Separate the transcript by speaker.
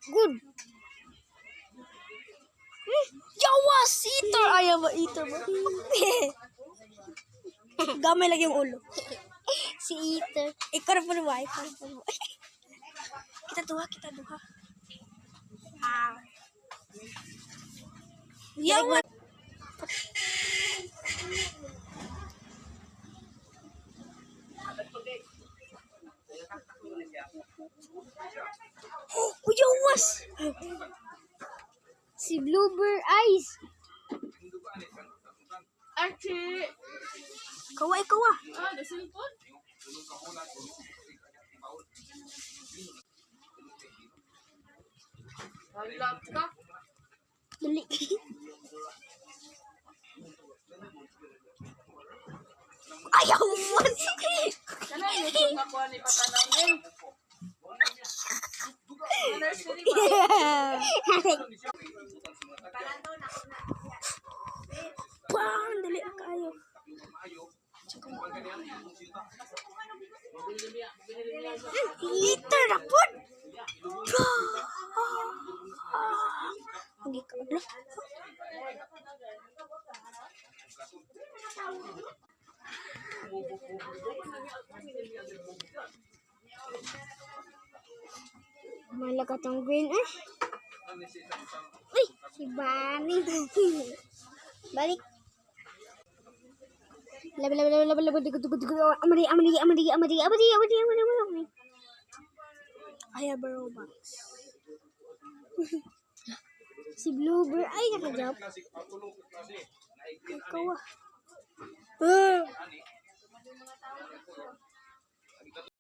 Speaker 1: Good. Yawas! Eater! Ayaw ba? Eater ba? Gamay lagi yung ulo. Si Eater. Ikaw na po naman. Kita duha. Yawas! Oh, yawas! Si Bluebird Eyes.
Speaker 2: Archie!
Speaker 1: Kawa.
Speaker 2: The cellphone? Halap ka?
Speaker 1: Dali. Ayaw mo.
Speaker 2: Sana yung ako ni patanawin. Nursery ba?
Speaker 1: Bang! Dali ang kayo. Eater na po. Hindi ka ulo. Malagat ang green eh. Uy, si Bunny. Balik. Amari. I have a Robux. Si Bluebird ay nakajump. Kawa.